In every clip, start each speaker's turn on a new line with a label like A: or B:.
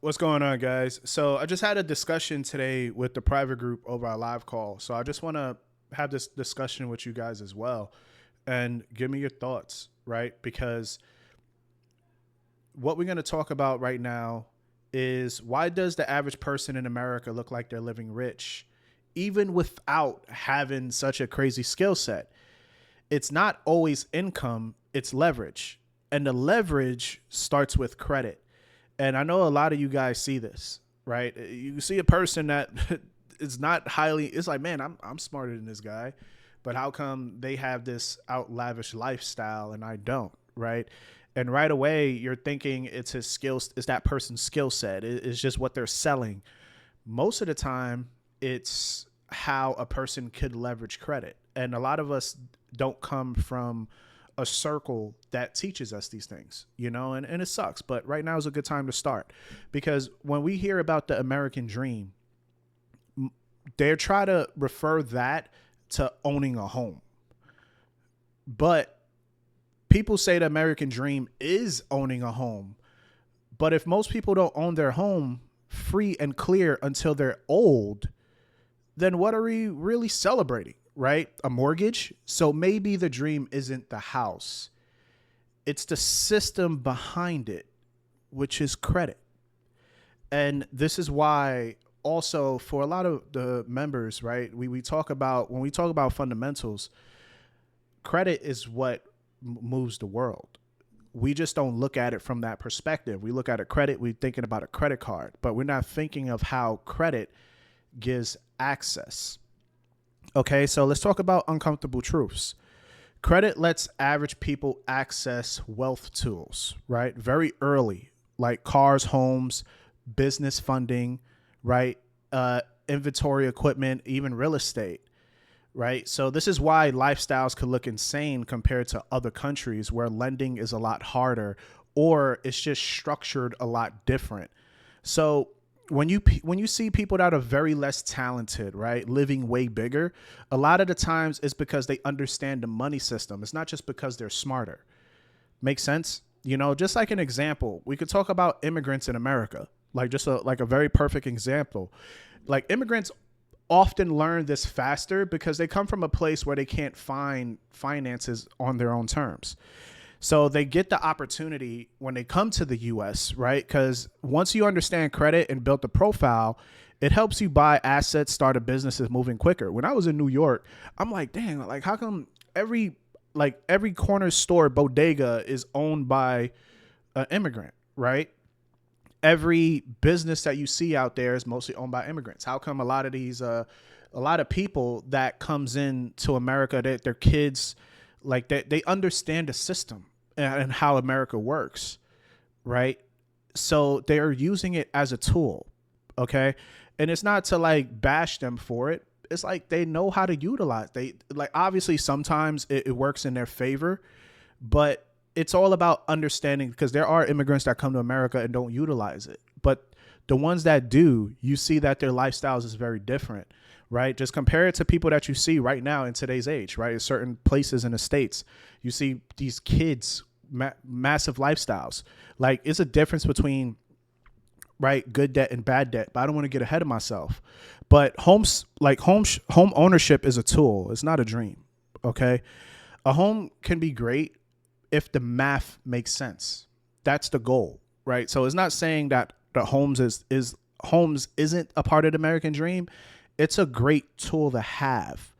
A: What's going on, guys? So I just had a discussion today with the private group over our live call. So I just want to have this discussion with you guys as well and give me your thoughts, right? Because what we're going to talk about right now is why does the average person in America look like they're living rich even without having such a crazy skill set? It's not always income, it's leverage. And the leverage starts with credit. And I know a lot of you guys see this, right? You see a person that is not highly, it's like, man, I'm smarter than this guy. But how come they have this out lavish lifestyle and I don't, right? And right away, you're thinking it's his skills, it's that person's skill set. It's just what they're selling. Most of the time, it's how a person could leverage credit. And a lot of us don't come from a circle that teaches us these things, and it sucks. But right now is a good time to start because when we hear about the American dream, they're trying to refer that to owning a home. But people say the American dream is owning a home. But if most people don't own their home free and clear until they're old, then what are we really celebrating, right? A mortgage? So maybe the dream isn't the house, it's the system behind it, which is credit. And this is why also for a lot of the members, right, we talk about, when we talk about fundamentals, credit is what moves the world. We just don't look at it from that perspective. We look at a credit, we're thinking about a credit card, but we're not thinking of how credit gives access. Okay, so let's talk about uncomfortable truths. Credit lets average people access wealth tools, right? Very early, like cars, homes, business funding, right? Inventory equipment, even real estate, right? So this is why lifestyles could look insane compared to other countries where lending is a lot harder or it's just structured a lot different. So when you see people that are very less talented, right, living way bigger, a lot of the times it's because they understand the money system. It's not just because they're smarter. Make sense? Just like an example, we could talk about immigrants in America, like just like a very perfect example. Like immigrants often learn this faster because they come from a place where they can't find finances on their own terms. So they get the opportunity when they come to the US, right? Because once you understand credit and build the profile, it helps you buy assets, start a business is moving quicker. When I was in New York, I'm like, dang, like how come every corner store bodega is owned by an immigrant, right? Every business that you see out there is mostly owned by immigrants. How come a lot of people that comes in to America, that their kids, like they understand the system and how America works, right? So they are using it as a tool, okay? And it's not to like bash them for it. It's like they know how to utilize. They like obviously sometimes it works in their favor, but it's all about understanding because there are immigrants that come to America and don't utilize it. But the ones that do, you see that their lifestyles is very different, right? Just compare it to people that you see right now in today's age, right? In certain places in the States, you see these kids, massive lifestyles. Like it's a difference between, right, good debt and bad debt, but I don't want to get ahead of myself. But home ownership is a tool. It's not a dream. Okay. A home can be great if the math makes sense. That's the goal, right? So it's not saying that the homes isn't a part of the American dream. It's a great tool to have.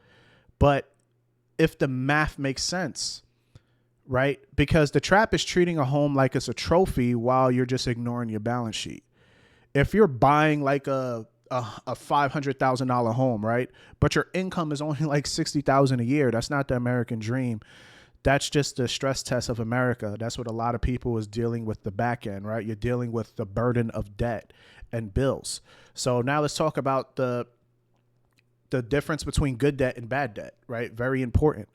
A: But if the math makes sense, right? Because the trap is treating a home like it's a trophy while you're just ignoring your balance sheet. If you're buying like a $500,000 home, right? But your income is only like 60,000 a year. That's not the American dream. That's just the stress test of America. That's what a lot of people is dealing with the back end, right? You're dealing with the burden of debt and bills. So now let's talk about the difference between good debt and bad debt, right? Very important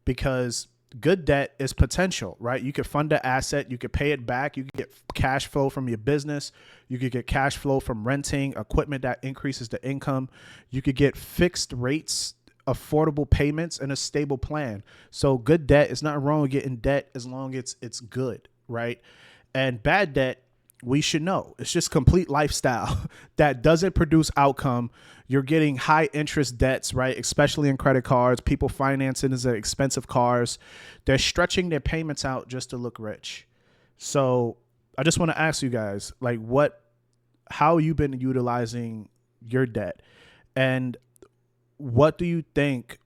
A: because good debt is potential, right? You could fund an asset, you could pay it back, you could get cash flow from your business, you could get cash flow from renting equipment that increases the income, you could get fixed rates, affordable payments, and a stable plan. So good debt is not wrong with getting debt as long as it's good, right? And bad debt, we should know. It's just complete lifestyle that doesn't produce outcome. You're getting high interest debts, right? Especially in credit cards. People financing these expensive cars. They're stretching their payments out just to look rich. So I just want to ask you guys, like, how you been utilizing your debt, and what do you think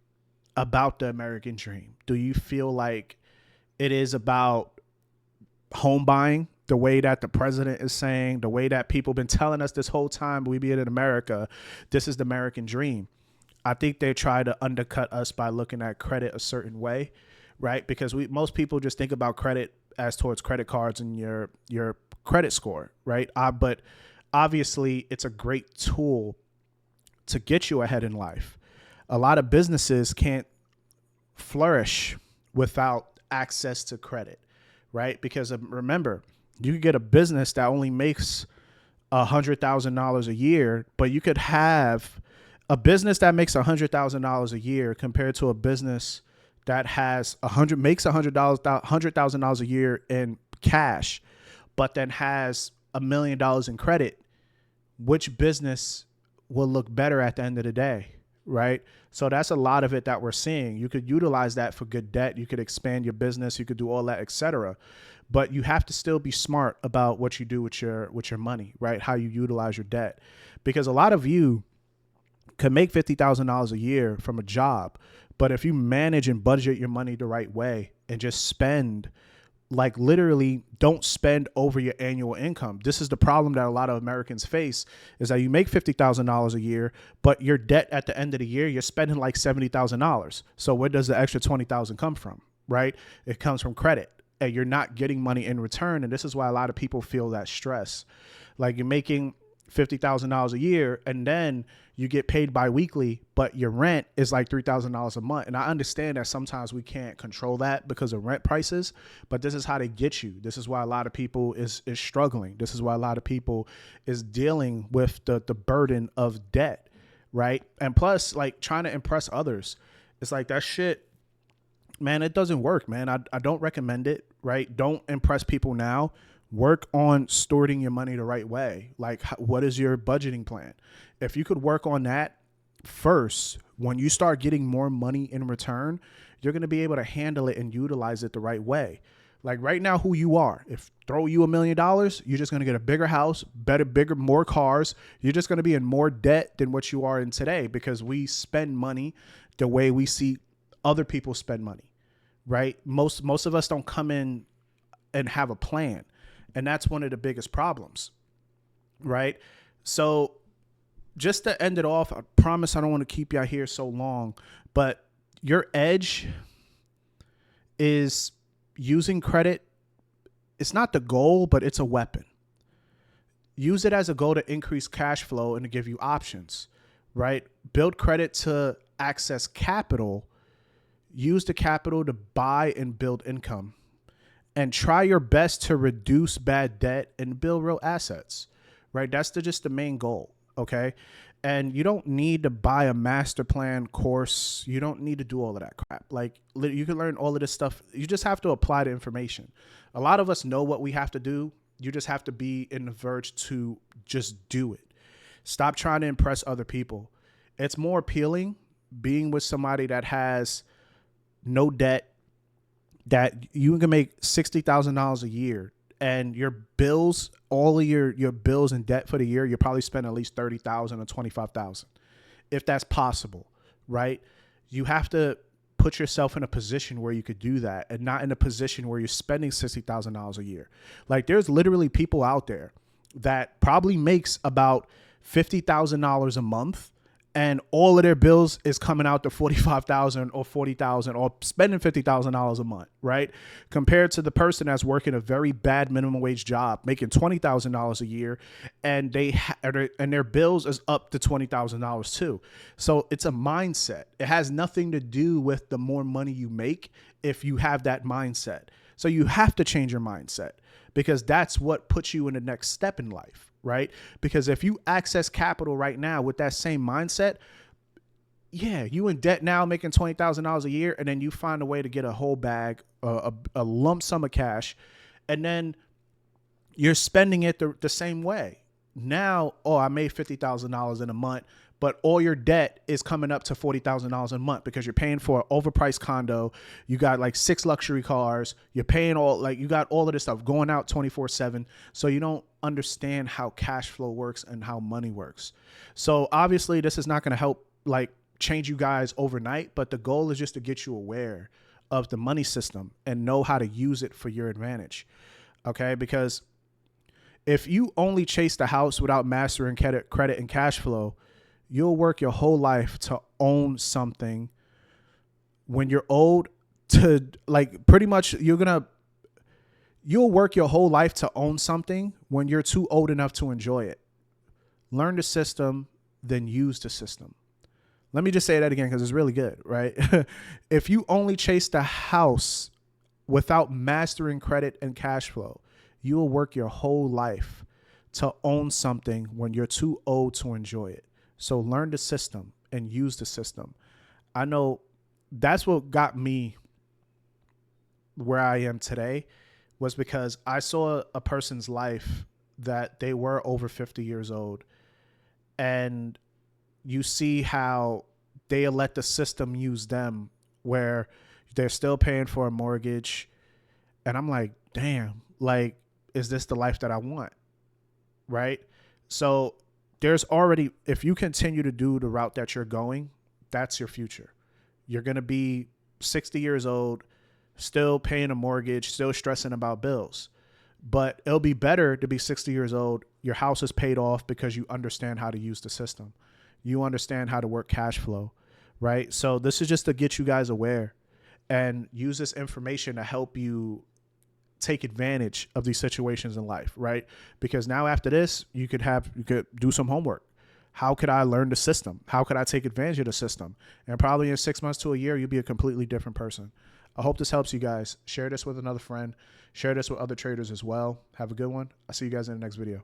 A: about the American dream? Do you feel like it is about home buying, the way that the president is saying, the way that people been telling us this whole time we be in America, this is the American dream? I think they try to undercut us by looking at credit a certain way, right? Because most people just think about credit as towards credit cards and your credit score, right? But obviously it's a great tool to get you ahead in life. A lot of businesses can't flourish without access to credit, right? Because remember, you could get a business that only makes $100,000 a year, but you could have a business that makes $100,000 a year compared to a business that makes $100,000 a year in cash, but then has $1 million in credit. Which business will look better at the end of the day, right? So that's a lot of it that we're seeing. You could utilize that for good debt. You could expand your business. You could do all that, etc. But you have to still be smart about what you do with your money, right? How you utilize your debt, because a lot of you can make $50,000 a year from a job, but if you manage and budget your money the right way and just spend, like literally don't spend over your annual income. This is the problem that a lot of Americans face, is that you make $50,000 a year, but your debt at the end of the year, you're spending like $70,000. So where does the extra $20,000 come from, right? It comes from credit, and you're not getting money in return. And this is why a lot of people feel that stress. Like you're making $50,000 a year and then you get paid bi-weekly, but your rent is like $3,000 a month. And I understand that sometimes we can't control that because of rent prices, but this is how they get you. This is why a lot of people is struggling. This is why a lot of people is dealing with the burden of debt, right? And plus, like, trying to impress others. It's like that shit, man, it doesn't work, man. I don't recommend it, right? Don't impress people now. Work on storing your money the right way. Like, what is your budgeting plan? If you could work on that first, when you start getting more money in return, you're going to be able to handle it and utilize it the right way. Like right now, who you are, if throw you $1 million, you're just going to get a bigger house, bigger, more cars. You're just going to be in more debt than what you are in today, because we spend money the way we see other people spend money, right? Most of us don't come in and have a plan. And that's one of the biggest problems, right? So just to end it off, I promise I don't want to keep y'all here so long, but your edge is using credit. It's not the goal, but it's a weapon. Use it as a goal to increase cash flow and to give you options, right? Build credit to access capital. Use the capital to buy and build income. And try your best to reduce bad debt and build real assets, right? That's just the main goal, okay? And you don't need to buy a master plan course. You don't need to do all of that crap. Like, you can learn all of this stuff. You just have to apply the information. A lot of us know what we have to do. You just have to be in the verge to just do it. Stop trying to impress other people. It's more appealing being with somebody that has no debt, that you can make $60,000 a year, and your bills, all of your bills and debt for the year, you probably spend at least $30,000 or $25,000, if that's possible, right? You have to put yourself in a position where you could do that, and not in a position where you're spending $60,000 a year. Like, there's literally people out there that probably makes about $50,000 a month, and all of their bills is coming out to $45,000 or $40,000 or spending $50,000 a month, right? Compared to the person that's working a very bad minimum wage job, making $20,000 a year, and their bills is up to $20,000 too. So it's a mindset. It has nothing to do with the more money you make if you have that mindset. So you have to change your mindset, because that's what puts you in the next step in life, right? Because if you access capital right now with that same mindset, yeah, you in debt now making $20,000 a year, and then you find a way to get a whole bag, a lump sum of cash, and then you're spending it the same way. Now, oh, I made $50,000 in a month, but all your debt is coming up to $40,000 a month because you're paying for an overpriced condo. You got like 6 luxury cars. You're paying all, like, you got all of this stuff going out 24/7. So you don't understand how cash flow works and how money works. So obviously this is not going to help like change you guys overnight, but the goal is just to get you aware of the money system and know how to use it for your advantage. Okay. Because if you only chase the house without mastering credit and cash flow, you'll work your whole life to own something when you're old to like pretty much you'll work your whole life to own something when you're too old enough to enjoy it. Learn the system, then use the system. Let me just say that again because it's really good, right? If you only chase the house without mastering credit and cash flow, you will work your whole life to own something when you're too old to enjoy it. So learn the system and use the system. I know that's what got me where I am today was because I saw a person's life that they were over 50 years old, and you see how they let the system use them where they're still paying for a mortgage. And I'm like, damn, like, is this the life that I want? Right? So there's already, if you continue to do the route that you're going, that's your future. You're going to be 60 years old, still paying a mortgage, still stressing about bills. But it'll be better to be 60 years old. Your house is paid off because you understand how to use the system. You understand how to work cash flow, right? So this is just to get you guys aware and use this information to help you take advantage of these situations in life, right? Because now after this, you could do some homework. How could I learn the system? How could I take advantage of the system? And probably in 6 months to a year, you'll be a completely different person. I hope this helps you guys. Share this with another friend. Share this with other traders as well. Have a good one. I'll see you guys in the next video.